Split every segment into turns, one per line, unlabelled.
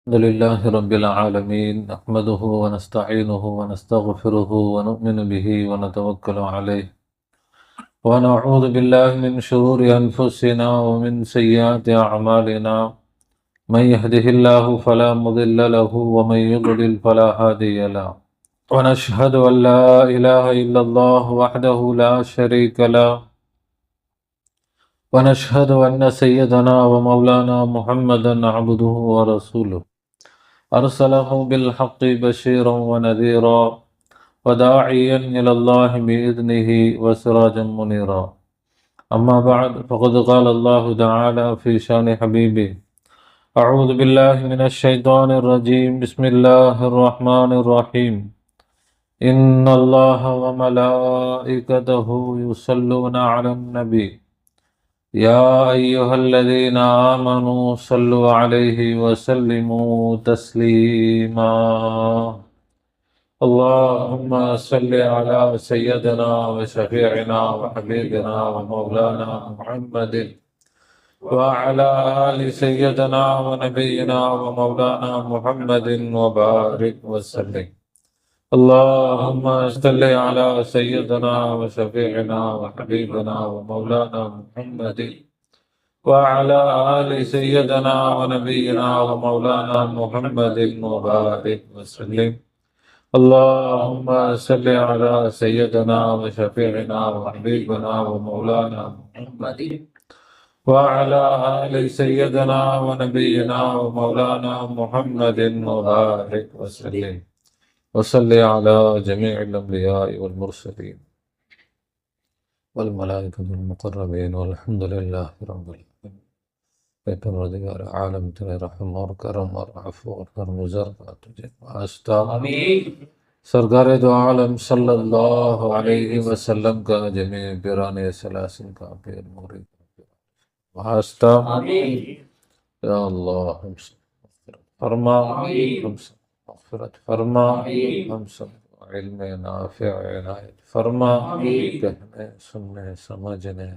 الحمد لله رب العالمين نحمده ونستعينه ونستغفره ونؤمن به ونتوكل عليه ونعوذ بالله من شرور أنفسنا ومن سيئات أعمالنا من يهده الله فلا مضل له ومن يضلل فلا هادي له ونشهد أن لا إله إلا الله وحده لا شريك له ونشهد أن سيدنا ومولانا محمدا عبده ورسوله أرسله بالحق بشيرا ونذيرا وداعيا إلى الله بإذنه وسراجا منيرا أما بعد فقد قال الله تعالى في شان حبيبه أعوذ بالله من الشيطان الرجيم بسم الله الرحمن الرحيم إن الله وملائكته يصلون على النبي يا أيها الذين آمنوا صلوا عليه وسلموا تسليما اللهم صل على سيدنا وشفيعنا وحبيبنا ومولانا محمد وعلى آل سيدنا ونبينا ومولانا محمد وبارك وسلم اللهم صل على سيدنا وشفيعنا وحبيبنا ومولانا محمد وعلى آل سيدنا ونبينا ومولانا محمد وبارك وسلم اللهم صل على سيدنا وشفيعنا وحبيبنا ومولانا محمد وعلى آل سيدنا ونبينا ومولانا محمد وبارك وسلم وصل على جميع الأنبياء والمرسلين والملائكة المقربين والحمد لله رب العالمين. பெற்றோர் ஆலம் திரை ரஹ்மார் கரமார் அஃபோர் கர்முசர் आस्ता सरकार दो आलम सल्लल्लाहु अलैहि वसल्लम का जमी पिराने सलासिन का पेर मुरीद आस्ता या अल्लाह हमसे फरमा हमसे मग़फ़िरत फरमा हमसे इल्म नाफ़िअ इनायत फरमा कहने सुनने समझने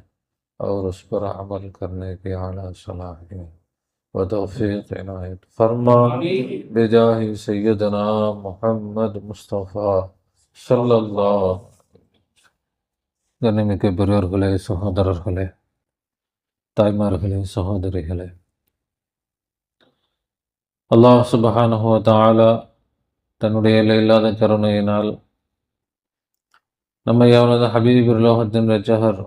और उस पर अमल करने की आला सलाहियत व तौफ़ीक़ इनायत फरमा बिजाहि सय्यदना मुहम्मद मुस्तफ़ा ஸல்லல்லாஹு கண்ணியமிக்க பெரியோர்களே, சகோதரர்களே, தாய்மார்களே, சகோதரிகளே, அல்லாஹ் சுப்ஹானஹு வ தஆலா தன்னுடைய எல்லையில்லாத கருணையினால் நம்மை அவனது ஹபீப் உலகத்தின் இரட்சகர்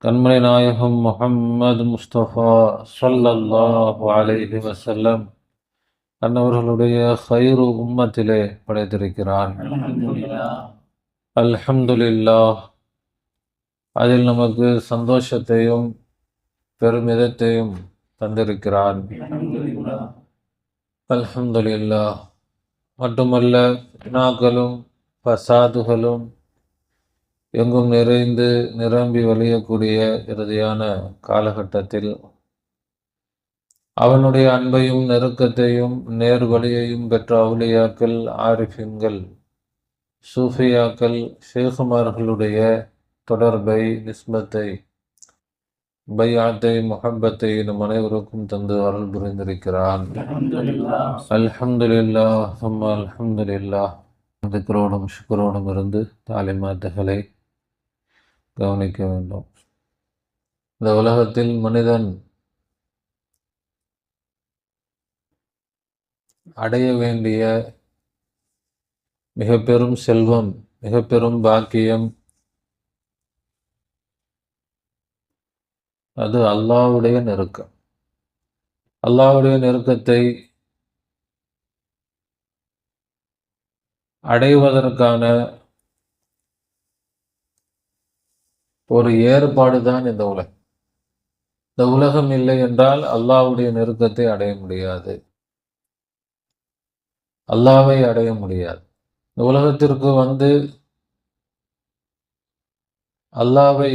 கண்மணி நாயகம் முஹம்மது முஸ்தபா ஸல்லல்லாஹு அலைஹி வஸல்லம் அன்னவர்களுடைய ஹைரு உம்மத்திலே படைத்திருக்கிறான். அல்ஹம்துலில்லாஹ். அதில் நமக்கு சந்தோஷத்தையும் பெருமிதத்தையும் தந்திருக்கிறான். அல்ஹம்துலில்லாஹ். மட்டுமல்ல, ஃபித்னாக்களும் ஃபசாதுகளும் எங்கும் நிறைந்து நிரம்பி வழியக்கூடிய இறுதியான காலகட்டத்தில் அவனுடைய அன்பையும் நெருக்கத்தையும் நேர்வழியையும் பெற்ற அவுலியாக்கள், ஆரிஃபின்கள், சூஃபியாக்கள், ஷேகுமார்களுடைய தொடர்பை, நிஸ்பத்தை, பையாத்தை, முஹப்பத்தை நம் அனைவருக்கும் தந்து அருள் புரிந்திருக்கிறான். அல்ஹம்துலில்லாஹ் சும்ம அல்ஹம்துலில்லாஹ். திக்ரோடும் ஷுக்ரோடும் இருந்து தாலிமாத்துகளை கவனிக்க வேண்டும். இந்த உலகத்தில் மனிதன் அடைய வேண்டிய மிக பெரும் செல்வம், மிக பெரும் பாக்கியம் அது அல்லாஹ்வுடைய நெருக்கம். அல்லாஹ்வுடைய நெருக்கத்தை அடைவதற்கான ஒரு ஏற்பாடு தான் இந்த உலகம். இந்த உலகம் இல்லை என்றால் அல்லாஹ்வுடைய நெருக்கத்தை அடைய முடியாது, அல்லாஹ்வை அடைய முடியாது. இந்த உலகத்திற்கு வந்து அல்லாஹ்வை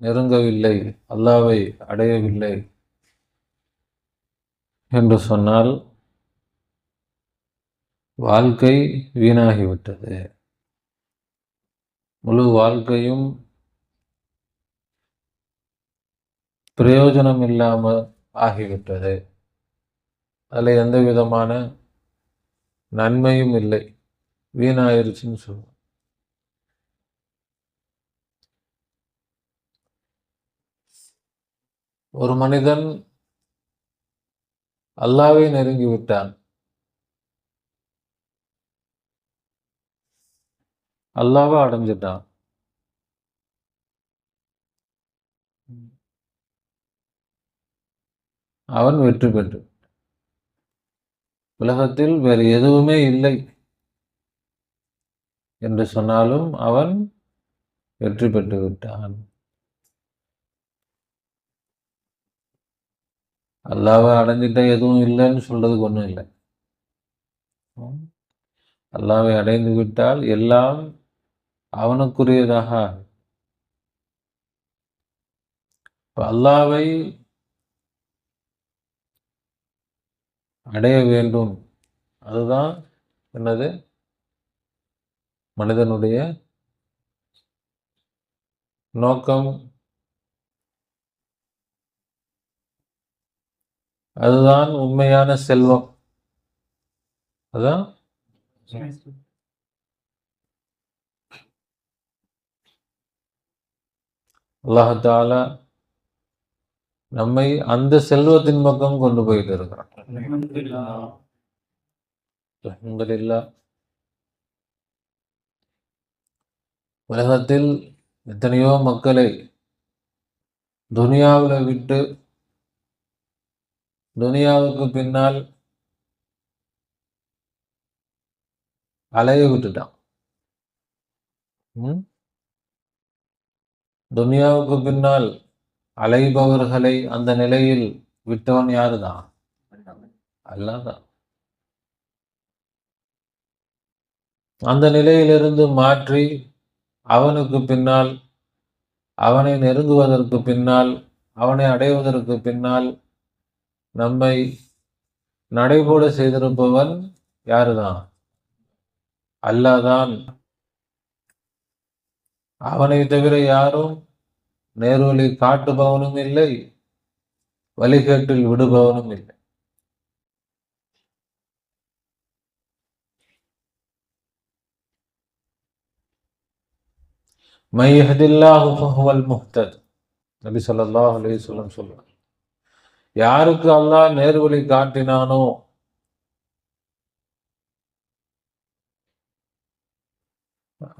நெருங்கவில்லை, அல்லாஹ்வை அடையவில்லை என்று சொன்னால் வாழ்க்கை வீணாகிவிட்டது. முழு வாழ்க்கையும் பிரயோஜனம் இல்லாமல் ஆகிவிட்டது. அதில் எந்த விதமான நன்மையும் இல்லை, வீணாயிருச்சுன்னு சொல்லுவோம். ஒரு மனிதன் அல்லாஹ்வை நெருங்கி விட்டான், அல்லாஹ்வை அடைஞ்சிட்டான். அவன் வெற்றி பெற்று, உலகத்தில் வேறு எதுவுமே இல்லை என்று சொன்னாலும் அவன் வெற்றி பெற்று விட்டான். அல்லாஹ்வை அடைஞ்சிட்ட எதுவும் இல்லைன்னு சொல்றதுக்கு ஒன்றும் இல்லை. அல்லாஹ்வை அடைந்து விட்டால் எல்லாம் அவனுக்குரியதாக. அல்லாஹ்வை அடைய வேண்டும், அதுதான் என்னது மனிதனுடைய நோக்கம். அதுதான் உண்மையான செல்வம். அதான் அல்லாஹ் தஆலா நம்மை அந்த செல்வத்தின் பக்கம் கொண்டு போயிட்டு இருக்கிறான். அல்ஹம்துலில்லாஹ். உலகத்தில் எத்தனையோ மக்களை துனியாவில் விட்டு துனியாவுக்கு பின்னால் அலைய விட்டுட்டான். துனியாவுக்கு பின்னால் அலைபவர்களை அந்த நிலையில் விட்டவன் யாருதான்? அல்லாஹ் தான். அந்த நிலையிலிருந்து மாற்றி அவனுக்கு பின்னால், அவனை நெருங்குவதற்கு பின்னால், அவனை அடைவதற்கு பின்னால் நம்மை நடைபோட செய்திருப்பவன் யாருதான்? அல்லாஹ் தான். அவனை தவிர யாரும் நேர்வழி காட்டுபவனும் இல்லை, வழிகேட்டில் விடுபவனும் இல்லை. மை யஹ்தில்லாஹு ஃபஹுவல் முஹ்தத். நபி ஸல்லல்லாஹு அலைஹி வஸல்லம் சொல்றாங்க, யாருக்கு அல்லாஹ் நேர்வழி காட்டினானோ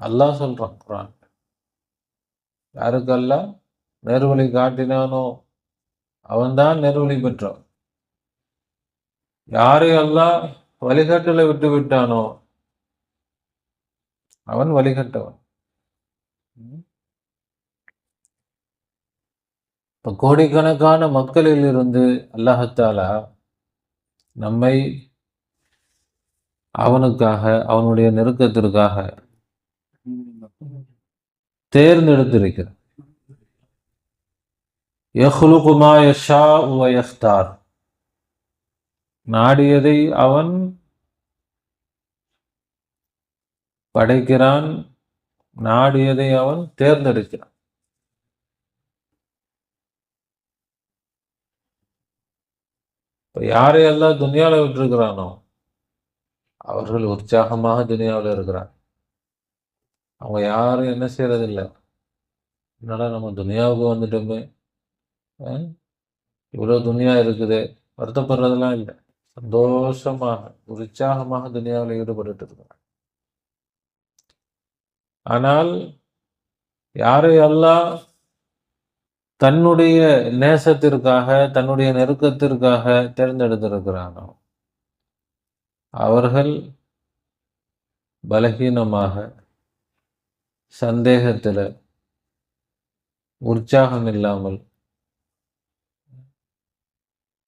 அல்லாஹ் சொல்றான் குர்ஆன், யாருக்கு அல்லாஹ் நேர்வழி காட்டினானோ அவன்தான் நேர்வழி பெற்றவன். யாரை அல்லாஹ் வழிகாட்டலை விட்டு விட்டானோ அவன் வழிகட்டவன். இப்ப கோடிக்கணக்கான மக்களில் இருந்து அல்லாஹ் தஆலா நம்மை அவனுக்காக, அவனுடைய நெருக்கத்திற்காக தேர்ந்தெடுத்திருக்கிறார். யஹ்லுகு மா யஷாஉ வ யக்தார். நாடியதை அவன் படைக்கிறான், நாடியதை அவன் தேர்ந்தெடுக்கிறான். இப்ப யாரை எல்லாம் துனியாவில் விட்டுருக்கிறானோ அவர்கள் உற்சாகமாக துனியாவில் இருக்கிறார். அவங்க யாரும் என்ன செய்யறதில்லை, என்னடா நம்ம துனியாவுக்கு வந்துட்டோமே, இவ்வளோ துனியா இருக்குது, வருத்தப்படுறதெல்லாம் இல்லை. சந்தோஷமாக உற்சாகமாக துனியாவில் ஈடுபட்டு இருக்கிறார். ஆனால் யாரை அல்லாஹ் தன்னுடைய நேசத்திற்காக, தன்னுடைய நெருக்கத்திற்காக தேர்ந்தெடுத்திருக்கிறானோ அவர்கள் பலகீனமாக, சந்தேகத்தில், உற்சாகம் இல்லாமல்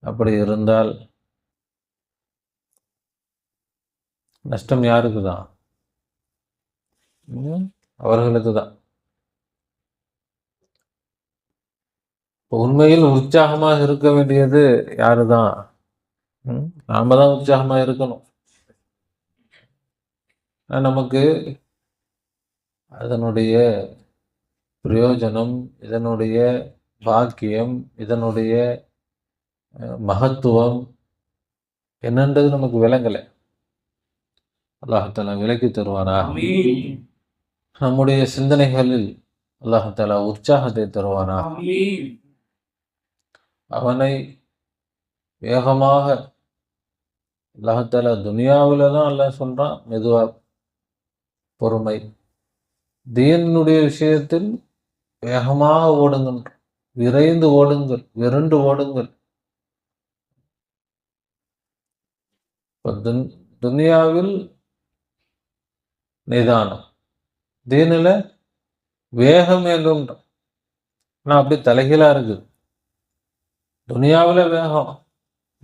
அப்படி இருந்தால் நஷ்டம் யாருக்கு தான்? அவர்களுக்கு தான். உண்மையில் உற்சாகமாக இருக்க வேண்டியது யாரு தான்? நாம தான் உற்சாகமா இருக்கணும். நமக்கு அதனுடைய பிரயோஜனம், இதனுடைய பாக்கியம், இதனுடைய மகத்துவம் என்னன்றது நமக்கு விளங்கலை. அல்லாஹ் விலக்கி தருவானாக. நம்முடைய சிந்தனைகளில் அல்லாஹ் உற்சாகத்தை தருவானாக. அவனை வேகமாக அல்லாஹ் துனியாவில் தான் அல்லாஹ் சொல்றான், மெதுவா பொறுமை. தீனுடைய விஷயத்தில் வேகமாக ஓடுங்கள், விரைந்து ஓடுங்கள், விரண்டு ஓடுங்கள். துனியாவில் நிதானம், தீனில் வேகம் என்கின்ற. ஆனால் அப்படி தலைகீழா இருக்குது. துனியாவில் வேகம்,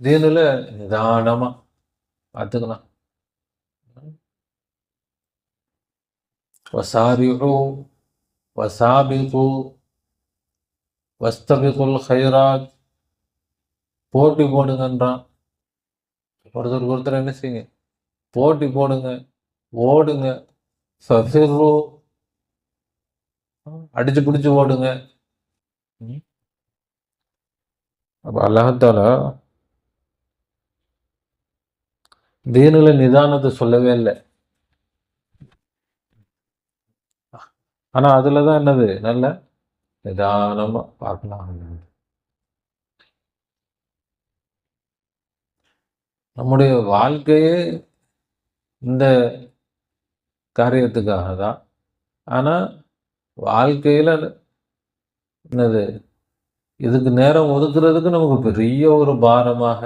தீனில் நிதானமா பார்த்துக்கலாம். வசாரிஉ வசாபிகு வஸ்தபிகுல் ஹைராத், போட்டி போடுங்கன்றான். ஒருத்தர் என்ன செய்யுங்க, போட்டி போடுங்க, ஓடுங்க. ஃபஃபிர்ரு, அடிச்சு பிடிச்சு ஓடுங்க. அப்ப அல்லாஹ் தீனுல நிதானத்தை சொல்லவே இல்லை. ஆனா அதுலதான் என்னது, நல்ல நிதானமா பார்க்கலாம். நம்முடைய வாழ்க்கையே இந்த காரியத்துக்காக தான். ஆனா வாழ்க்கையில என்னது, இதுக்கு நேரம் ஒதுக்குறதுக்கு நமக்கு பெரிய ஒரு பாரமாக.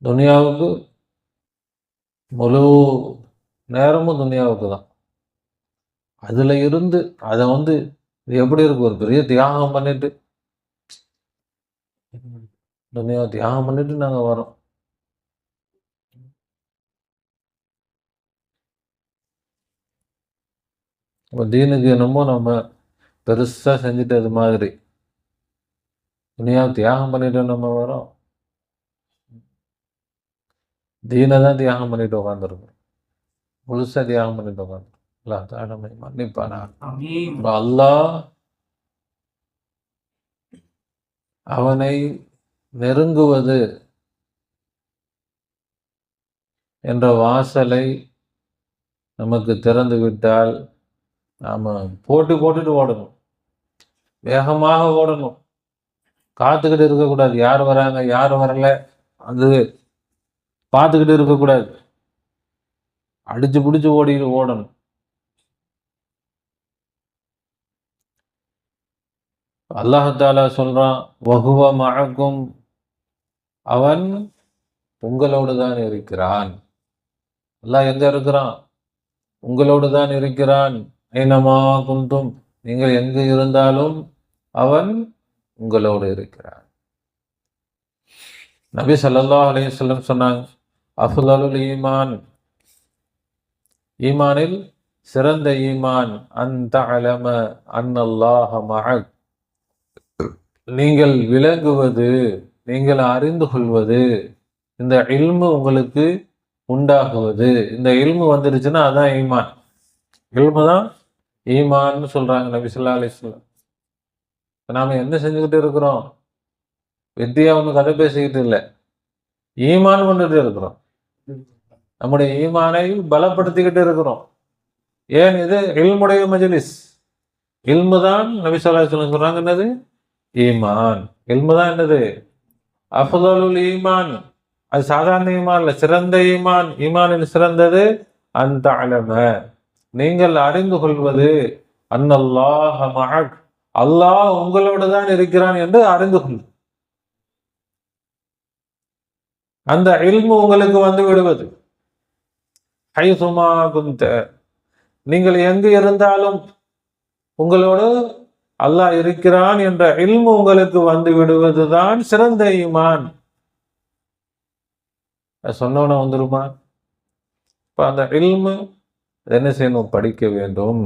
துனியாவுக்கு முழு நேரமும் துனியாவுக்கு தான். அதுல இருந்து அதை எப்படி இருக்கு, ஒரு பெரிய தியாகம் பண்ணிட்டு, துனியாவை தியாகம் பண்ணிட்டு நாங்க வரோம். தீனுக்கு என்னமோ நம்ம பெருசா செஞ்சுட்டு அது மாதிரி துனியாவை தியாகம் பண்ணிட்டு நம்ம வரோம். தீனை தான் தியாகம் பண்ணிட்டு உட்காந்துருக்கோம், முழுசா தியாகம் பண்ணிட்டு உட்காந்துருக்கோம். மன்னிப்பானா அல்லாஹ் அவனை நெருங்குவது என்ற வாசலை நமக்கு திறந்து விட்டால் நாம போட்டி போட்டுட்டு ஓடணும், வேகமாக ஓடணும். காத்துக்கிட்டு இருக்கக்கூடாது, யார் வராங்க யார் வரல அது பார்த்துக்கிட்டு இருக்கக்கூடாது. அடிச்சு பிடிச்சு ஓடணும். அல்லாஹ் சொல்றான், வஹுவ மஅக்கும், அவன் உங்களோடு தான் இருக்கிறான். அல்லாஹ் எங்க இருக்கிறான், உங்களோடு தான் இருக்கிறான். ஐனமா குந்தும், நீங்கள் எங்கு இருந்தாலும் அவன் உங்களோடு இருக்கிறான். நபி ஸல்லல்லாஹு அலைஹி வஸல்லம் சொன்னாங்க, அஃலலுல் ஈமான், ஈமானில் சிறந்த ஈமான், அன் தஅலம அன்னல்லாஹ மஅக், நீங்கள் விளங்குவது, நீங்கள் அறிந்து கொள்வது, இந்த இல்மு உங்களுக்கு உண்டாகுவது. இந்த இல்மு வந்துருச்சுன்னா அதான் ஈமான். இல்மு தான் ஈமான்னு சொல்றாங்க நபி ஸல்லல்லாஹு அலைஹி வஸல்லம். நாம என்ன செஞ்சுக்கிட்டு இருக்கிறோம், வித்தியா கதை பேசிக்கிட்டு இல்லை, ஈமான் கொண்டுட்டு இருக்கிறோம். நம்முடைய ஈமானை பலப்படுத்திக்கிட்டு இருக்கிறோம். ஏன், இது இல்முடைய மஜ்லிஸ். இல்மு தான் நபி ஸல்லல்லாஹு அலைஹி வஸல்லம் சொல்றாங்க என்னது, ஈமான். இல்மு தான் என்னது, அஃலலுல் ஈமான். அது சாதாரண ஈமான் இல்ல, சிறந்த ஈமான். ஈமானில் சிறந்தது அன் தஅலம, நீங்கள் அறிந்து கொள்வது, அன்னல்லாஹ மஅக், அல்லாஹ் உங்களோடு தான் இருக்கிறான் என்று அறிந்து கொள். அந்த இல்மு உங்களுக்கு வந்து விடுவது. ஹைசுமா குந்த, நீங்கள் எங்கு இருந்தாலும் உங்களோடு அல்லாஹ் இருக்கிறான் என்ற இல்மு உங்களுக்கு வந்து விடுவதுதான் சிறந்த ஈமான். சொன்னவன வந்துருமா? இப்ப அந்த இல்மு என்ன செய்யணும், படிக்க வேண்டும்.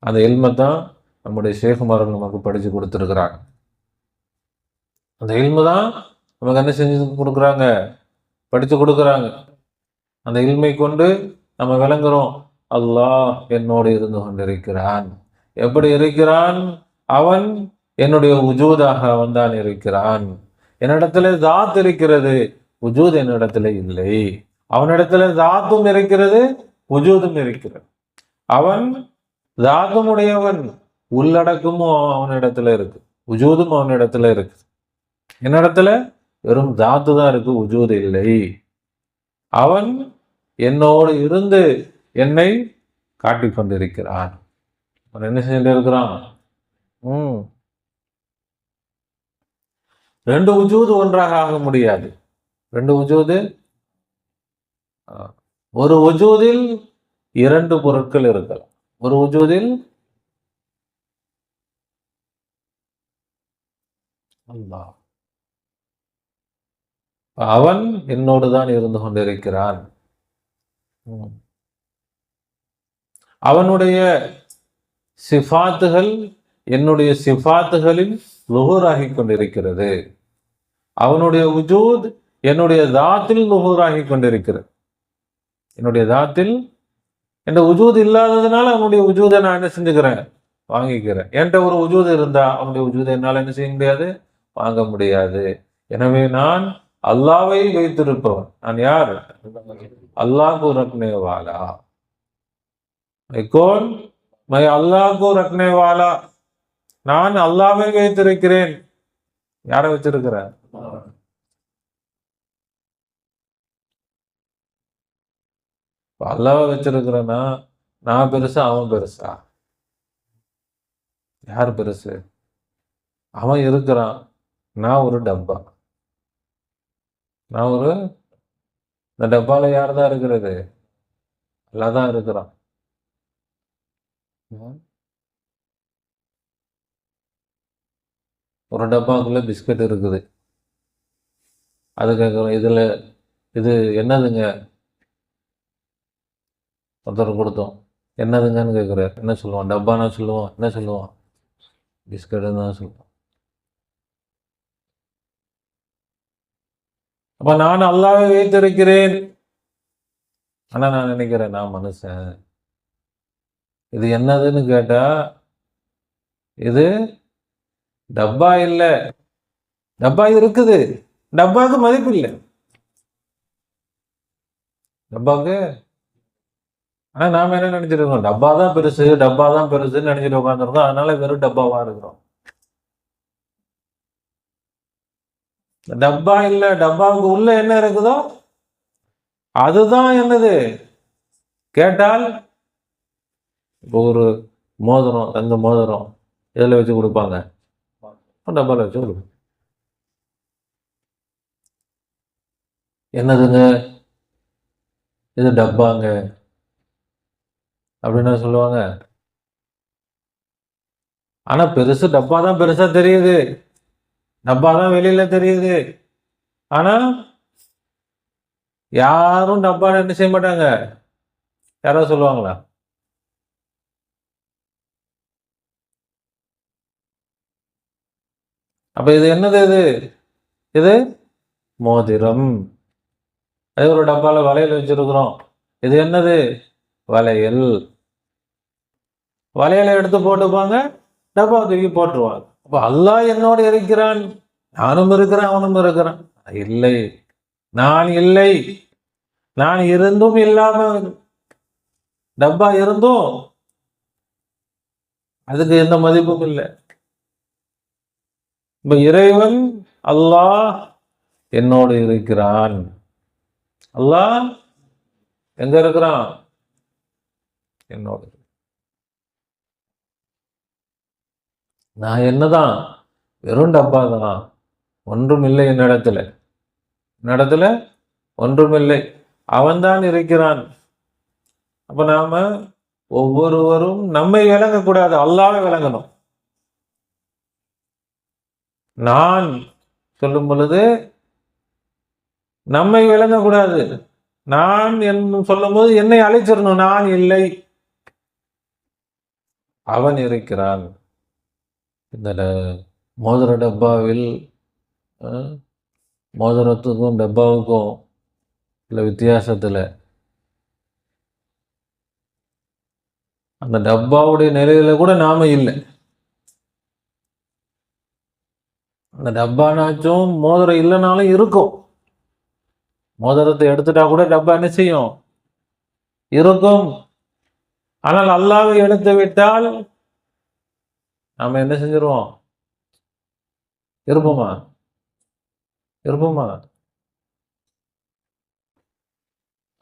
அந்த இல்மை தான் நம்முடைய ஷேகுமார்கள் நமக்கு படிச்சு கொடுத்துருக்குறாங்க. அந்த இல்மு தான் நமக்கு என்ன செஞ்சு கொடுக்குறாங்க, படித்து கொடுக்குறாங்க. அந்த இல்மை கொண்டு நம்ம விளங்குறோம், அல்லாஹ் என்னோடு இருந்து கொண்டிருக்கிறான். எப்படி இருக்கிறான், அவன் என்னுடைய உஜூதாக அவன் தான் இருக்கிறான். என்னிடத்துல தாத் இருக்கிறது, உஜூத் என்னிடத்துல இல்லை. அவனிடத்துல தாத்தும் இருக்கிறது, உஜூதும் இருக்கிறது. அவன் தாத்தும் உடையவன், உள்ளடக்கமும் அவனிடத்துல இருக்கு, உஜூதும் அவனிடத்துல இருக்கு. என்னிடத்துல வெறும் தாத்து தான் இருக்கு, உஜூது இல்லை. அவன் என்னோடு இருந்து என்னை காட்டிக் கொண்டிருக்கிறான். அவன் என்ன செஞ்சுட்டு இருக்கிறான்? ரெண்டு உஜூது ஒன்றாக ஆக முடியாது. ரெண்டு உஜூது, ஒரு உஜூதில் இரண்டு பொருட்கள் இருக்கலாம். ஒரு உஜூதில் அல்லாஹ், அவன் என்னோடு தான் இருந்து கொண்டிருக்கிறான். அவனுடைய சிஃபாத்துகள் என்னுடைய சிஃபாத்துகளில் லுஹூராகி கொண்டிருக்கிறது. அவனுடைய உஜூத் என்னுடைய தாத்தில் லுஹூராகி கொண்டிருக்கிறது. என்னுடைய தாத்தில் என்ற உஜூத் இல்லாததுனால அவனுடைய உஜூதை நான் என்ன செஞ்சுக்கிறேன்? வாங்கிக்கிறேன். என்கிட்ட ஒரு உஜூத் இருந்தா அவனுடைய உஜூதை என்னால் என்ன செய்ய முடியாது? வாங்க முடியாது. எனவே நான் அல்லாவை வைத்திருப்பவன். நான் யார்? அல்லாஹ் को रखने वाला, कौन? मैं अल्लाह को रखने वाला. நான் அல்லாவை வைத்திருக்கிறேன். யாரை வச்சிருக்கிற? அல்லாவை வச்சிருக்கிறேன்னா நான் பெருசா அவன் பெருசா? யார் பெருசு? அவன் இருக்கிறான், நான் ஒரு டப்பா. நான் ஒரு, இந்த டப்பால யார் தான் இருக்கிறது? அல்லாஹ் தான் இருக்கிறான். ஒரு டப்பாக்குள்ள பிஸ்கட் இருக்குது. அது கேட்குறோம், இதுல இது என்னதுங்க? ஒருத்தர் கொடுத்தோம், என்னதுங்கன்னு கேட்குறாரு. என்ன சொல்லுவான்? டப்பானா சொல்லுவான்? என்ன சொல்லுவான்? பிஸ்கட்னு தான் சொல்லுவான். அப்ப நான் அல்லாஹ்வை வைத்திருக்கிறேன். ஆனா நான் நினைக்கிறேன் நான் மனுஷன். இது என்னதுன்னு கேட்டா இது டப்பா இல்ல. டப்பா இருக்குது, டப்பாவுக்கு மதிப்பு இல்லை. டப்பாவுக்கு, ஆனா நாம என்ன நினைச்சிட்டு இருக்கோம்? டப்பா தான் பெருசு, டப்பா தான் பெருசுன்னு நினைச்சிட்டு உட்காந்துருக்கோம். அதனால வெறும் டப்பாவா இருக்கிறோம். டப்பா இல்ல, டப்பாவுக்கு உள்ள என்ன இருக்குதோ அதுதான் என்னது கேட்டால். இப்போ ஒரு மோதிரம், தங்க மோதிரம் எதில் வச்சு கொடுப்பாங்க? டப்பால வச்சு கொடுப்பாங்க. என்னதுங்க இது? டப்பாங்க அப்படின்னு சொல்லுவாங்க. ஆனா பெருசு டப்பா தான் பெருசா தெரியுது, டப்பா தான் வெளியில தெரியுது. ஆனா யாரும் டப்பா என்ன செய்ய மாட்டாங்க. யாராவது சொல்லுவாங்களா? அப்ப இது என்னது? இது இது மோதிரம். அது ஒரு டப்பால வளையல் வச்சிருக்கிறோம். இது என்னது? வளையல். வளையலை எடுத்து போட்டுப்பாங்க, டப்பா தூக்கி போட்டுருவாங்க. அப்ப அல்லாஹ் என்னோடு இருக்கிறான், நானும் இருக்கிறேன், அவனும் இருக்கிறான். இல்லை, நான் இல்லை. நான் இருந்தும் இல்லாம, டப்பா இருந்தும் அதுக்கு எந்த மதிப்பும் இல்லை. இப்ப இறைவன் அல்லாஹ் என்னோடு இருக்கிறான். அல்லாஹ் எங்க இருக்கிறான்? என்னோடு. நான் என்னதான்? வெறும் டப்பா தான், ஒன்றும் இல்லை என்னிடத்துல. என்னிடத்துல ஒன்றும் இல்லை, அவன்தான் இருக்கிறான். அப்ப நாம ஒவ்வொருவரும் நம்மை விளங்கக்கூடாது, அல்லாஹ்வை விளங்கணும். நான் சொல்லும் பொழுது நம்மை விளங்கக்கூடாது. நான் சொல்லும் போது என்னை அழைச்சிடணும். நான் இல்லை, அவன் இருக்கிறான். இந்த மோதிர டப்பாவில் மோதிரத்துக்கும் டப்பாவுக்கும் உள்ள வித்தியாசத்துல அந்த டப்பாவுடைய நிலையில கூட நாம இல்லை. அந்த டப்பானாச்சும் மோதிரம் இல்லைனாலும் இருக்கும். மோதிரத்தை எடுத்துட்டா கூட டப்பா என்ன செய்யும்? இருக்கும். ஆனால் அல்லாஹ்வை எடுத்து விட்டால் நாம என்ன செஞ்சிருவோம்? இருப்போமா? இருப்போமா?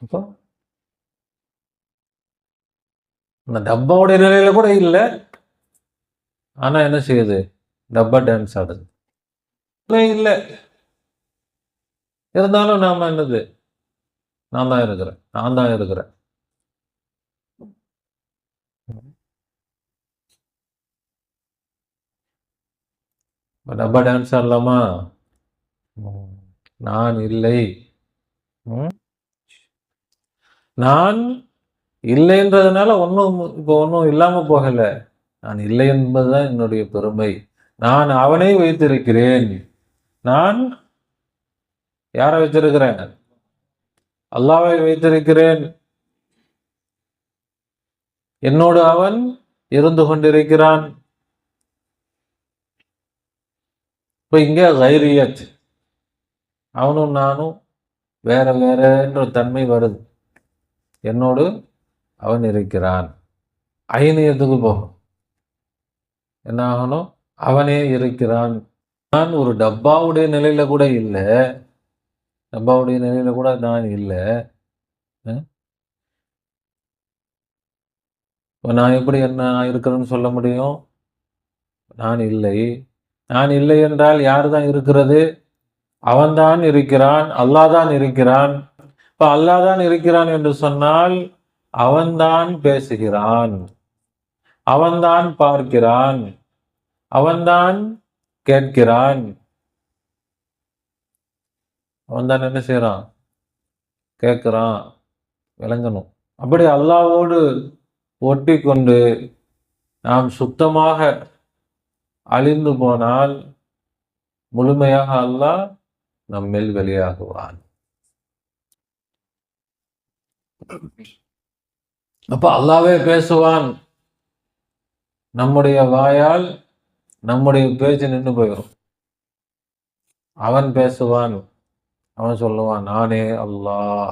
அப்போ அந்த டப்பாவுடைய நிலையில கூட இல்லை. ஆனா என்ன செய்யுது? டப்பா டான்ஸ் ஆடுது. இல்லை இருந்தாலும் நாம என்னது? நான் தான் இருக்கிறேன், நான் தான் இருக்கிறேன். டப்பா டான்ஸ் ஆடலாமா? நான் இல்லை. நான் இல்லைன்றதுனால ஒன்றும் இப்போ ஒன்றும் இல்லாம போகல. நான் இல்லை என்பதுதான் என்னுடைய பெருமை. நான் அவனை வைத்திருக்கிறேன். நான் யாரை வைத்திருக்கிறேன்? அல்லாஹ்வை வைத்திருக்கிறேன். என்னோடு அவன் இருந்து கொண்டிருக்கிறான். இப்போ இங்க கைரியத், அவனும் நானும் வேற வேறன்ற தன்மை வருது. என்னோடு அவன் இருக்கிறான். ஐனியத்துக்கு போகும். என்ன ஆகணும்? அவனே இருக்கிறான். நான் ஒரு டப்பாவுடைய நிலையில கூட இல்லை. டப்பாவுடைய நிலையில கூட நான் இல்லை. நான் எப்படி என்ன இருக்கிறேன்னு சொல்ல முடியும்? நான் இல்லை. நான் இல்லை என்றால் யார் தான் இருக்கிறது? அவன்தான் இருக்கிறான். அல்லாஹ் தான் இருக்கிறான். இப்ப அல்லாஹ் தான் இருக்கிறான் என்று சொன்னால் அவன்தான் பேசுகிறான், அவன்தான் பார்க்கிறான், அவன்தான் கேட்கிறான், அவன்தான் என்ன செய்யறான்? கேட்கிறான். விளங்கணும். அப்படி அல்லாஹ்வோடு ஒட்டி கொண்டு நாம் சுத்தமாக அழிந்து போனால் முழுமையாக அல்லாஹ் நம்மில் வெளியாகுவான். அப்ப அல்லாஹ்வே பேசுவான். நம்முடைய வாயால் நம்முடைய பேச்சு நின்று போயிடும். அவன் பேசுவான். அவன் சொல்லுவான், நானே அல்லாஹ்,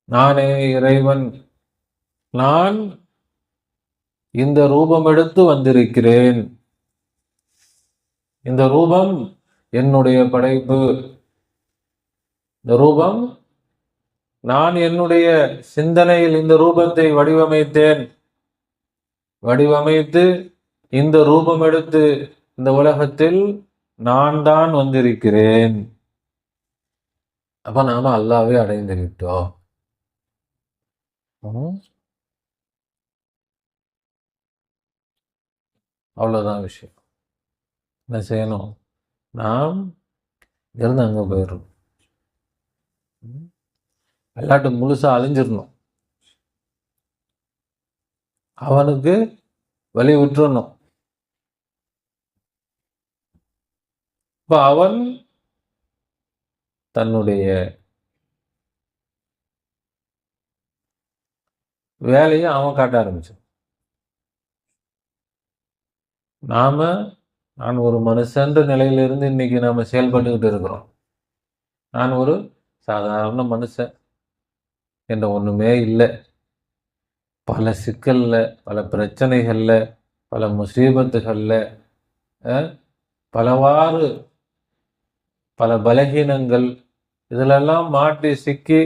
நானே இறைவன், நான் இந்த ரூபம் எடுத்து வந்திருக்கிறேன். இந்த ரூபம் என்னுடைய படைப்பு. இந்த ரூபம் நான் என்னுடைய சிந்தனையில் இந்த ரூபத்தை வடிவமைத்தேன். வடிவமைத்து இந்த ரூபம் எடுத்து இந்த உலகத்தில் நான் தான் வந்திருக்கிறேன். அப்ப நாம அல்லாஹ்வை அடைந்து விட்டோம். அவ்வளவுதான் விஷயம். என்ன செய்யணும்? நாம் இருந்து அங்க போயிடணும். விளையாட்டு முழுசா அழிஞ்சிடணும். அவனுக்கு வழி விட்டுறணும். இப்ப அவன் தன்னுடைய வேலையை அவன் காட்ட ஆரம்பிச்சான். நான் ஒரு மனுஷன்ற நிலையிலிருந்து இன்னைக்கு நாம செயல்பட்டுக்கிட்டு இருக்கிறோம். நான் ஒரு சாதாரண மனுஷன் என்ற ஒண்ணுமே இல்லை. பல சிக்கல்ல, பல பிரச்சனைகள்ல, பல முசீபத்துகள்ல, பலவாறு பல பலகீனங்கள், இதிலெல்லாம் மாட்டி சிக்கி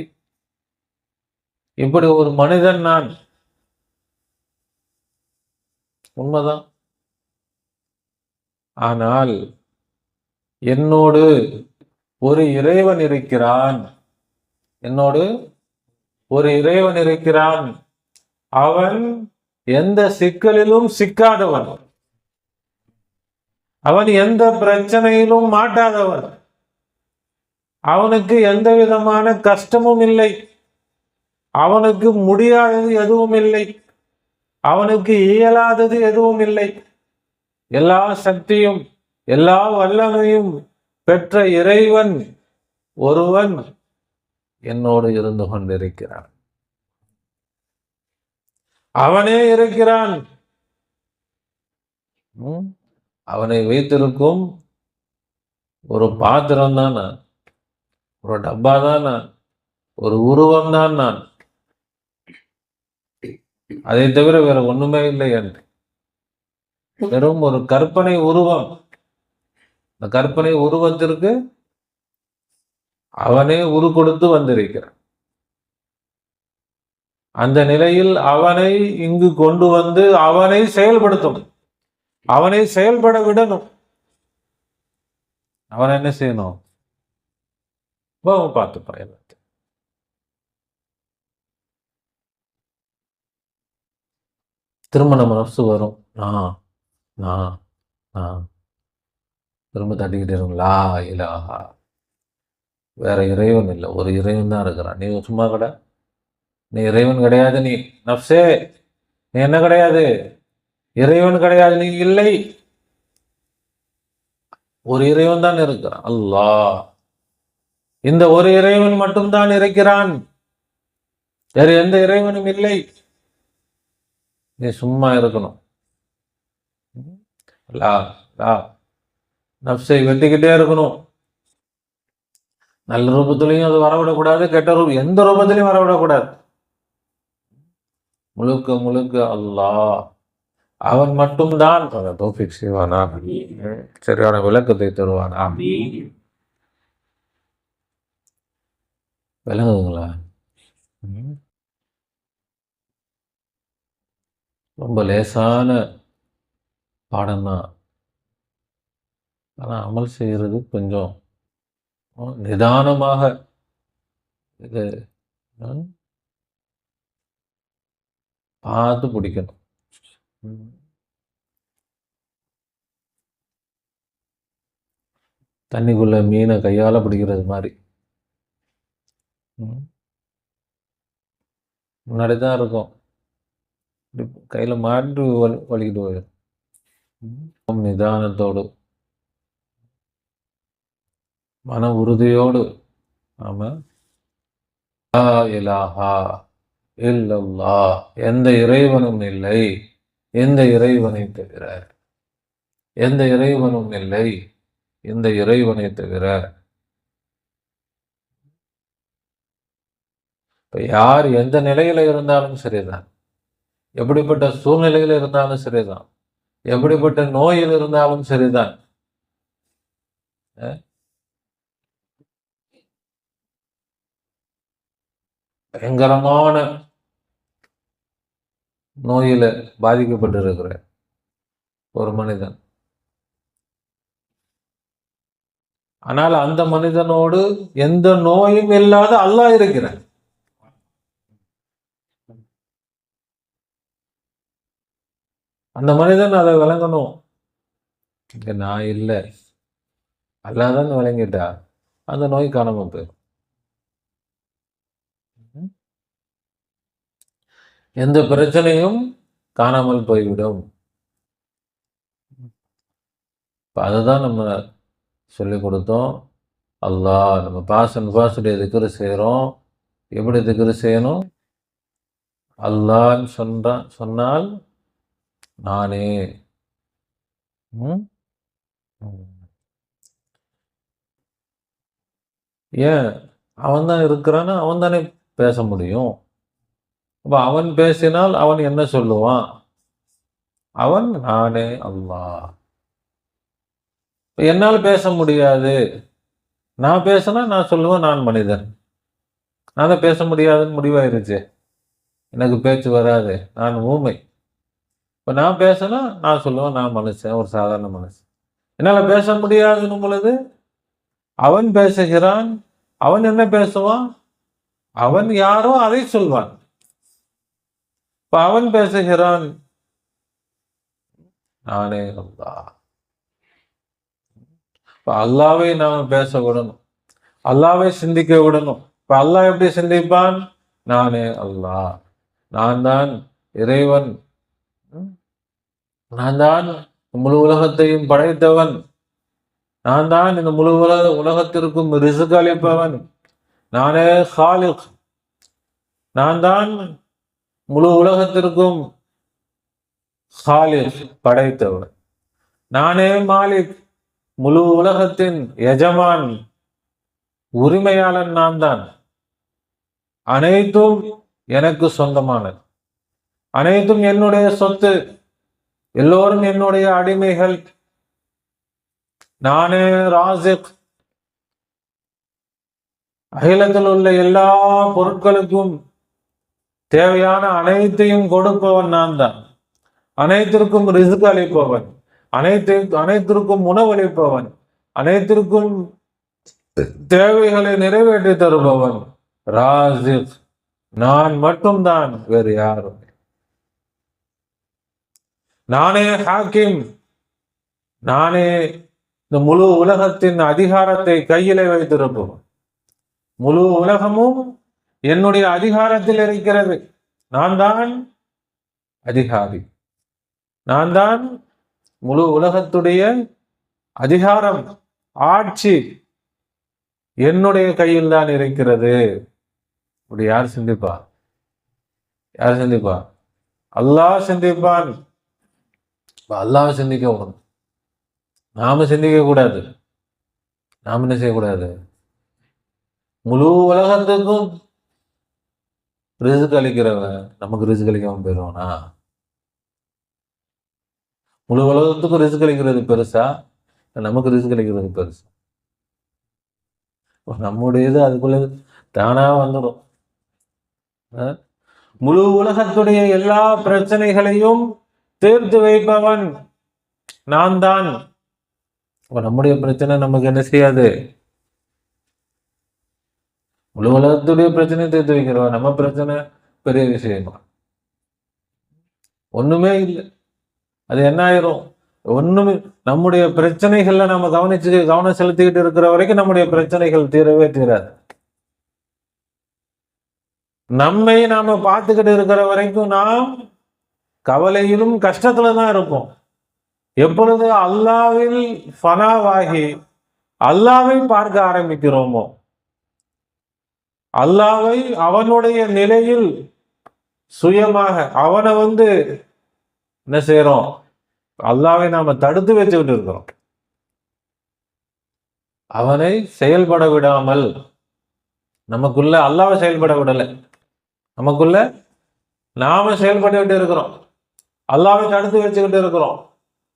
இப்படி ஒரு மனிதன் நான். உண்மைதான். ஆனால் என்னோடு ஒரு இறைவன் இருக்கிறான். என்னோடு ஒரு இறைவன் இருக்கிறான். அவன் எந்த சிக்கலிலும் சிக்காதவன். அவன் எந்த பிரச்சனையிலும் மாட்டாதவன். அவனுக்கு எந்த விதமான கஷ்டமும் இல்லை. அவனுக்கு முடியாதது எதுவும் இல்லை. அவனுக்கு இயலாதது எதுவும் இல்லை. எல்லா சக்தியும் எல்லா வல்லமையும் பெற்ற இறைவன் ஒருவன் என்னோடு இருந்து கொண்டிருக்கிறான். அவனே இருக்கிறான். அவனை வைத்திருக்கும் ஒரு பாத்திரம் தான் நான், ஒரு டப்பா தான் நான், ஒரு உருவம் தான் நான், அதை தவிர வேற ஒண்ணுமே இல்லை என்று வெறும் ஒரு கற்பனை உருவம். இந்த கற்பனை உருவத்திற்கு அவனே உரு கொடுத்து வந்திருக்கிறான். அந்த நிலையில் அவனை இங்கு கொண்டு வந்து அவனை செயல்படுத்தணும், அவனை செயல்பட விடணும். அவனை என்ன செய்யணும்? பார்த்துப்பான் எல்லாத்தையும். திரும்ப நம்ம நப்சு வரும், நான் நான் நான் திரும்ப தட்டிக்கிட்டே இருக்கும். லா இலாஹா, வேற இறைவன் இல்லை, ஒரு இறைவன் தான் இருக்கிறான். நீ சும்மா கடை, நீ இறைவன் கிடையாது. நீ நப்சே, நீ என்ன கிடையாது? இறைவன் கிடையாது, நீ இல்லை. ஒரு இறைவன் தான் இருக்கிறான், அல்லாஹ். இந்த ஒரு இறைவன் மட்டும்தான் இருக்கிறான், வேறு எந்த இறைவனும் இல்லை. நீ சும்மா இருக்கணும். லா லா நப்சை வெட்டிக்கிட்டே இருக்கணும். நல்ல ரூபத்திலையும் அது வரவிடக்கூடாது, கெட்ட ரூபம் எந்த ரூபத்திலையும் வரவிடக்கூடாது. முழுக்க முழுக்க அல்லாஹ், அவன் மட்டும்தான். தௌஃபீக் செய்வானா, சரியான விளக்கத்தை தருவானா. விளங்குதுங்களா? ரொம்ப லேசான பாடம் தான், ஆனால் அமல் செய்கிறது கொஞ்சம் நிதானமாக. இது பார்த்து பிடிக்கணும். தண்ணிக்குள்ள மீனை கையால் பிடிக்கிறது மாதிரி முன்னாடி தான் இருக்கும், கையில் மாட்டு வலிக்கிட்டு போயிடும். நிதானத்தோடு மன உறுதியோடு நாம லா இலாஹா இல்லல்லாஹ், எந்த இறைவனும் இல்லை, எந்த இறைவனை தவிர, எந்த இறைவனும் இல்லை, இந்த இறைவனை தவிர. இப்ப யார் எந்த நிலையில இருந்தாலும் சரிதான், எப்படிப்பட்ட சூழ்நிலையில் இருந்தாலும் சரிதான், எப்படிப்பட்ட நோயில் இருந்தாலும் சரிதான், பயங்கரமான நோயில பாதிக்கப்பட்டிருக்கிற ஒரு மனிதன், ஆனால் அந்த மனிதனோடு எந்த நோயும் இல்லாத அல்லாஹ் இருக்கிறான். அந்த மனிதன் அதை விளங்கணும். இங்க நான் இல்லை, அல்லாஹ் தான் விளங்கிட்டா அந்த நோய் காணாம போயிடும். எந்த பிரச்சனையும் காணாமல் போய்விடும். அதுதான் நம்ம சொல்லி கொடுத்தோம். அல்லாஹ், நம்ம பாசுடைய திக்ரு செய்கிறோம். எப்படி திக்ரு செய்யணும்? அல்லாஹ்ன்னு சொன்னால் நானே. ஏன்? அவன் தான் இருக்கிறான்னு அவன் தானே பேச முடியும். அப்ப அவன் பேசினால் அவன் என்ன சொல்லுவான்? அவன் நானே அல்லாஹ். என்னால் பேச முடியாது, நான் பேசினா நான் சொல்லுவேன் நான் மனிதன். நான் தான் பேச முடியாதுன்னு முடிவாயிருச்சு, எனக்கு பேச்சு வராது, நான் ஊமை. இப்போ நான் பேசினா நான் சொல்லுவேன் நான் மனுஷன், ஒரு சாதாரண மனுஷன். என்னால் பேச முடியாதுன்னு பொழுது அவன் பேசுகிறான். அவன் என்ன பேசுவான்? அவன் யாரோ அதை சொல்வான். இப்ப அவன் பேசுகிறான், நானே அல்லாஹ். இப்ப அல்லாவை நாம பேச விடணும், அல்லாவை சிந்திக்க விடணும். இப்ப அல்லாஹ் எப்படி சிந்திப்பான்? நானே அல்லாஹ், நான் தான் இறைவன், நான் தான் முழு உலகத்தையும் படைத்தவன், நான் தான் இந்த முழு உலகத்திற்கும் ரிஸ்க் அளிப்பவன், நானே ஹாலிக், நான் தான் முழு உலகத்திற்கும் ஹாலிக், படைத்தவன். நானே மாலிக், முழு உலகத்தின் எஜமான், உரிமையாளன் நான் தான். அனைத்தும் எனக்கு சொந்தமானது, அனைத்தும் என்னுடைய சொத்து, எல்லோரும் என்னுடைய அடிமைகள். நானே ராசிக், அகிலத்தில் உள்ள எல்லா பொருட்களுக்கும் தேவையான அனைத்தையும் கொடுப்பவன் நான் தான். அனைத்திற்கும் ரிஸ்க் அளிப்பவன், அனைத்திற்கும் உணவளிப்பவன், அனைத்திற்கும் தேவைகளை நிறைவேற்றி தருபவன் ராசிக் நான் மட்டும்தான், வேறு யாரும். நானே ஹாக்கிம், நானே இந்த முழு உலகத்தின் அதிகாரத்தை கையிலே வைத்திருப்பவன். முழு உலகமும் என்னுடைய அதிகாரத்தில் இருக்கிறது. நான் தான் அதிகாரி, நான் தான் முழு உலகத்துடைய அதிகாரம், ஆட்சி என்னுடைய கையில் தான் இருக்கிறது. இப்படி யார் சிந்திப்பா? யார் சிந்திப்பா? அல்லாஹ் சிந்திப்பான். அல்லாஹ் சிந்திக்க விடணும், நாம சிந்திக்க கூடாது. நாம என்ன செய்யக்கூடாது? முழு உலகத்துக்கும் ரிஸ்க் அளிக்கிறவன் நமக்கு ரிஸ்க் அளிக்காம போயிடுவானா? முழு உலகத்துக்கும் ரிஸ்க் அளிக்கிறது பெருசா, நமக்கு ரிஸ்க் அளிக்கிறது பெருசா? நம்முடைய இது அதுக்குள்ள தானா வந்துடும். முழு உலகத்துடைய எல்லா பிரச்சனைகளையும் தீர்த்து வைப்பவன் நான் தான். நம்முடைய பிரச்சனை நமக்கு என்ன செய்யாது? முழு உலகத்துடைய பிரச்சனையை தீர்த்து வைக்கிறவன். நம்ம பிரச்சனை பெரிய விஷயமா? ஒண்ணுமே இல்லை. அது என்ன ஆயிரும்? ஒண்ணுமே. நம்முடைய பிரச்சனைகள்ல நம்ம கவனம் செலுத்திக்கிட்டு இருக்கிற வரைக்கும் நம்முடைய பிரச்சனைகள் தீரவே தீராது. நம்மை நாம பார்த்துக்கிட்டு இருக்கிற வரைக்கும் நாம் கவலையிலும் கஷ்டத்துல தான் இருப்போம். எப்பொழுது அல்லாஹ்வில் ஃபனாவாகி அல்லாஹ்வை பார்க்க ஆரம்பிக்கிறோமோ, அல்லாஹ்வை அவனுடைய நிலையில் சுயமாக அவனை என்ன செய்யறோம்? அல்லாஹ்வை நாம தடுத்து வச்சுக்கிட்டு இருக்கிறோம். அவனை செயல்பட விடாமல், நமக்குள்ள அல்லாஹ்வை செயல்பட விடலை, நமக்குள்ள நாம செயல்பட்டு இருக்கிறோம். அல்லாஹ்வை தடுத்து வச்சுக்கிட்டு இருக்கிறோம்.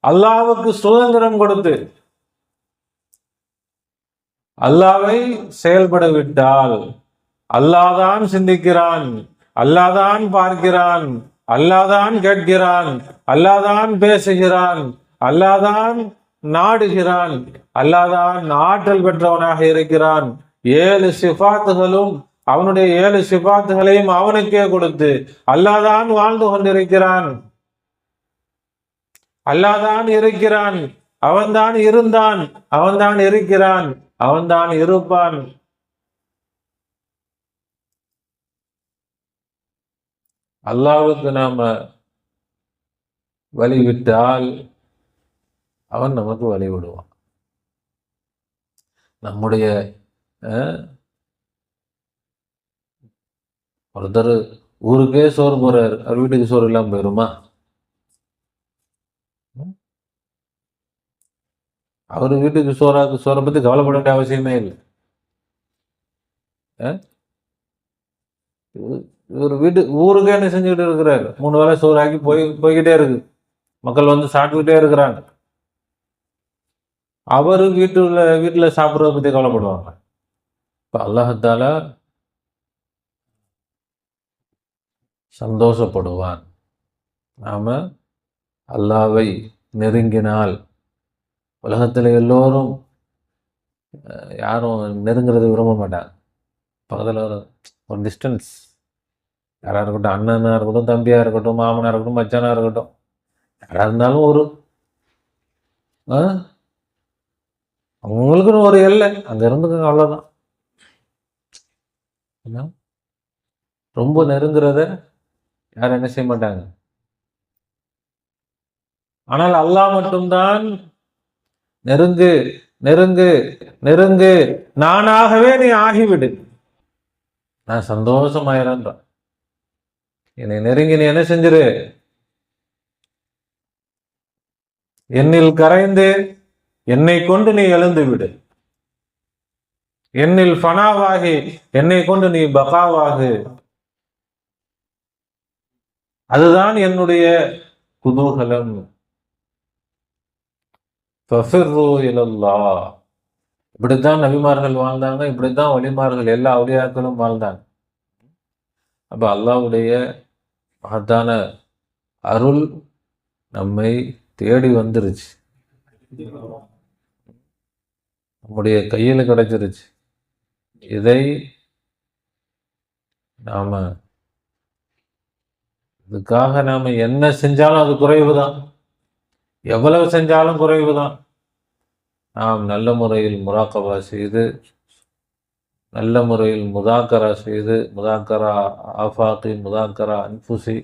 அல்லாஹ்வுக்கு சுதந்திரம் கொடுத்து அல்லாஹ்வை செயல்பட விட்டால் அல்லாஹ்தான் சிந்திக்கிறான், அல்லாஹ்தான் பார்க்கிறான், அல்லாஹ்தான் கேட்கிறான், அல்லாஹ்தான் பேசுகிறான், அல்லாஹ்தான் நாடுகிறான், அல்லாஹ்தான் ஆற்றல் பெற்றவனாக இருக்கிறான். 7 சிஃபாத்துகளும் அவனுடைய 7 சிஃபாத்துகளையும் அவனுக்கே கொடுத்து அல்லாஹ்தான் வாழ்ந்து கொண்டிருக்கிறான். அல்லாஹ்தான் இருக்கிறான், அவன்தான் இருந்தான், அவன்தான் இருக்கிறான், அவன்தான் இருப்பான். அல்லாஹ்வுக்கு நாம வழிவிட்டால் அவன் நமக்கு வழி விடுவான். நம்முடைய ஒருத்தர் ஊருக்கே சோறு போறாரு, அவர் வீட்டுக்கு சோறு இல்லாம போயிருமா? அவரு வீட்டுக்கு சோறை பத்தி கவலைப்பட வேண்டிய அவசியமே இல்லை. இவர் ஊருக்கே என்ன செஞ்சுக்கிட்டு இருக்கிறாரு? 3 வேளை சோறு ஆக்கி போய்கிட்டே இருக்கு, மக்கள் சாப்பிட்டுக்கிட்டே இருக்கிறாங்க. அவரு வீட்டுல சாப்பிட்றத பத்தி கவலைப்படுவாங்க? இப்ப அல்லாஹ்தால சந்தோஷப்படுவான். நாம அல்லாஹ்வை நெருங்கினால். உலகத்துல எல்லோரும் யாரும் நெருங்குறது விரும்ப மாட்டாங்க. பக்கத்துல ஒரு டிஸ்டன்ஸ், யாரா இருக்கட்டும், அண்ணனா இருக்கட்டும், தம்பியா இருக்கட்டும், மாமனா இருக்கட்டும், மச்சானா இருக்கட்டும், யாரா இருந்தாலும் அவங்களுக்குன்னு ஒரு எல்லை, அங்க இருந்துங்க, அவ்வளவுதான். ரொம்ப நெருங்குறத யாரும் என்ன செய்ய மாட்டாங்க. ஆனால் அல்லாஹ் மட்டும்தான் நெருங்கு நெருங்கு நெருங்கு, நானாகவே நீ ஆகிவிடு, நான் சந்தோஷமாயிரன்ற. என்னை நெருங்கி நீ என்ன செஞ்சிரு? என்னில் கரைந்து என்னை கொண்டு நீ எழுந்து விடு, என்னில் ஃபனாவாகி என்னை கொண்டு நீ பகாவாகு. அதுதான் என்னுடைய குதூகலம். இப்படித்தான் நபிமார்கள் வாழ்ந்தாங்க, இப்படித்தான் வலிமார்கள் எல்லா அவுலியாக்களும் வாழ்ந்தாங்க. அப்ப அல்லாஹ்வுடைய மகத்தான அருள் நம்மை தேடி வந்துருச்சு, நம்முடைய கையில் கிடைச்சிருச்சு. இதை நாம இதுக்காக நாம என்ன செஞ்சாலும் அது குறைவுதான், எவ்வளவு செஞ்சாலும் குறைவுதான். நாம் நல்ல முறையில் முராக்கபா செய்து, நல்ல முறையில் முதாக்கரா செய்து, முதாக்கரா ஆஃபாத்தி, முதாக்கரா அன்புசி,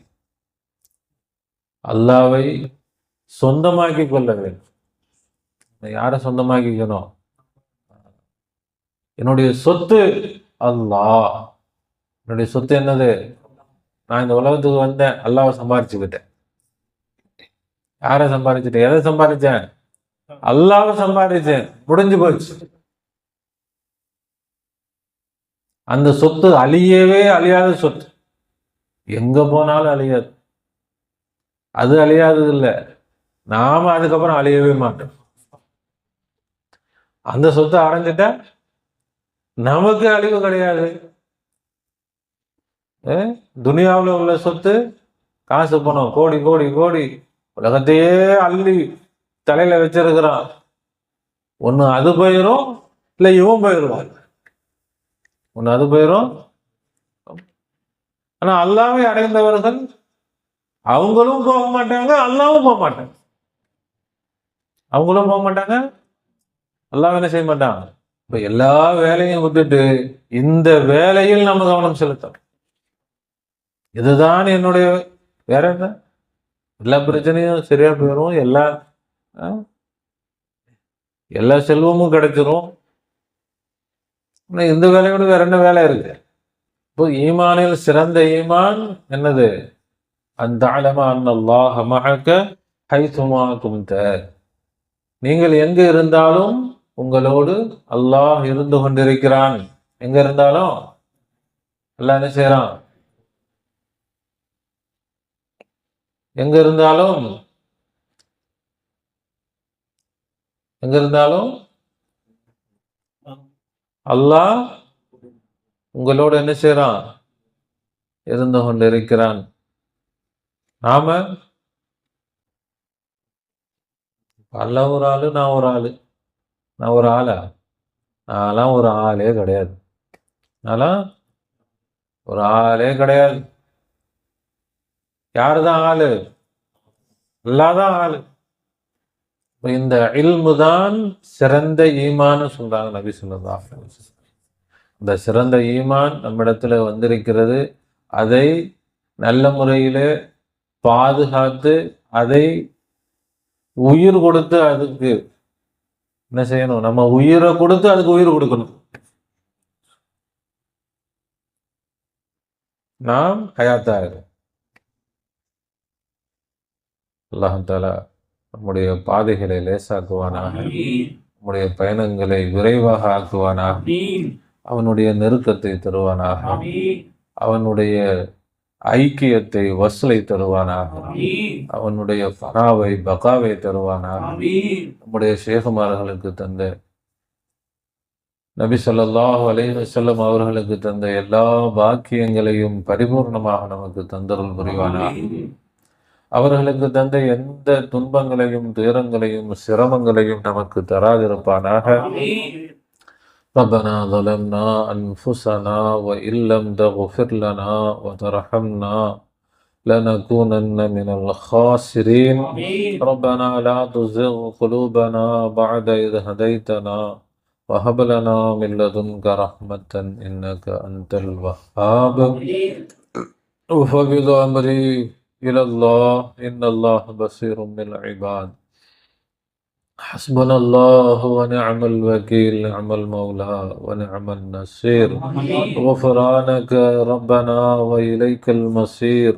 அல்லாவை சொந்தமாக்கி கொள்ள வேண்டும். யாரை சொந்தமாக்கிக்கணும்? என்னுடைய சொத்து அல்லாஹ். என்னுடைய சொத்து என்னது? நான் இந்த உலகத்துக்கு வந்தேன், அல்லாவை சம்பாரிச்சுக்கிட்டேன். யாரை சம்பாதிச்சிட்டேன்? எதை சம்பாதிச்சேன்? அல்லாவை சம்பாதிச்சேன். முடிஞ்சு போச்சு. அந்த சொத்து அழியவே அழியாத சொத்து, எங்க போனாலும் அழியாது. அது அழியாதது இல்லை, நாம அதுக்கப்புறம் அழியவே மாட்டோம். அந்த சொத்தை அடைஞ்சிட்டா நமக்கு அழிவு கிடையாது. துனியாவில் உள்ள சொத்து, காசு பணம், கோடி கோடி கோடி, உலகத்தையே அள்ளி தலையில வச்சிருக்கிறான். ஒண்ணு அது போயிரும், இல்ல இவன் போயிடுவான். ஒண்ணு அது போயிரும். ஆனா அல்லாஹ்வை அடைந்தவர்கள் அவங்களும் போக மாட்டாங்க, அல்லாஹ்வும் போக மாட்டாங்க. அவங்களும் போக மாட்டாங்க, அல்லாஹ் என்ன செய்ய மாட்டாங்க. இப்ப எல்லா வேலையும் விட்டுட்டு இந்த வேலையில் நம்ம கவனம் செலுத்தணும். இதுதான் என்னுடைய, வேற என்ன, எல்லா பிரச்சனையும் சரியா போயிடும், எல்லா செல்வமும் கிடைச்சிரும். இந்த வேலையோட வேற என்ன வேலை இருக்கு? இப்போ ஈமானில் சிறந்த ஈமான் என்னது? அந்த அலமா அன்னல்லாஹ மஅக ஹைசுமா குன்த. நீங்கள் எங்க இருந்தாலும் உங்களோடு அல்லாஹ் இருந்து கொண்டிருக்கிறான். எங்க இருந்தாலும் அல்லாஹ் என்ன செய்யறான்? எங்க இருந்தாலும் அல்லாஹ் உங்களோடு என்ன செய்யறான்? இருந்து கொண்டிருக்கிறான். நாம அல்லாஹ் ஒரு ஆளு, நான் ஒரு ஆளு. நான் ஒரு ஆளா? நான்லாம் ஒரு ஆளே கிடையாது. நான்லாம் ஒரு ஆளே கிடையாது. யாருதான் ஆளு? அல்லாஹ்தான் ஆளு. இந்த இல்மு தான் சிறந்த ஈமான்னு சொல்றாங்க நபி ஸல்லல்லாஹு அலைஹி வஸல்லம். இந்த சிறந்த ஈமான் நம்மிடத்துல வந்திருக்கிறது. அதை நல்ல முறையிலே பாதுகாத்து, அதை உயிர் கொடுத்து, அதுக்கு என்ன செய்யணும்? நம்ம உயிரை கொடுத்து அதுக்கு உயிர் கொடுக்கணும். நாம் ஹயாத்தாக. அல்லாஹ் தஆலா நம்முடைய பாதைகளை லேசாக்குவானாக, நம்முடைய பயணங்களை விரைவாக ஆக்குவானாக, அவனுடைய நெருக்கத்தை தருவானாக, அவனுடைய ஐக்கியத்தை வசலை தருவானாக, அவனுடைய ஃபனாவை பகாவை தருவானாக. நம்முடைய ஷேகுமார்களுக்கு தந்த, நபி ஸல்லல்லாஹு அலைஹி வஸல்லம் அவர்களுக்கு தந்த எல்லா பாக்கியங்களையும் பரிபூர்ணமாக நமக்கு தந்தருள் புரிவானாக. அவர்களுக்கு தந்த எந்த துன்பங்களையும் துயரங்களையும் சிரமங்களையும் நமக்கு தராதிருப்பானாக. ربنا ظلمنا أنفسنا وإن لم تغفر لنا وترحمنا لنكونن من الخاسرين. ربنا لا تزغ قلوبنا بعد إذ هديتنا وهب لنا من لدنك رحمة إنك أنت الوهاب. وفوض أمري إلى الله إن الله بصير بالعباد. حسبنا الله ونعم الوكيل، نعم المولى ونعم النصير. غفرانك ربنا وإليك المصير.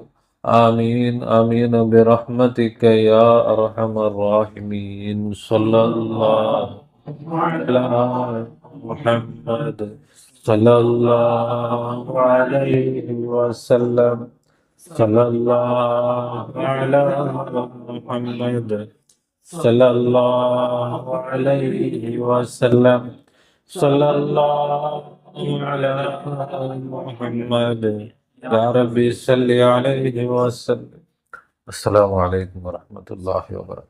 آمين آمين برحمتك يا أرحم الراحمين صلى الله على محمد صلى الله عليه وسلم صلى الله على محمد صلى الله عليه وسلم صلى الله على محمد يا ربي صل عليه وسلم. السلام عليكم ورحمة الله وبركاته.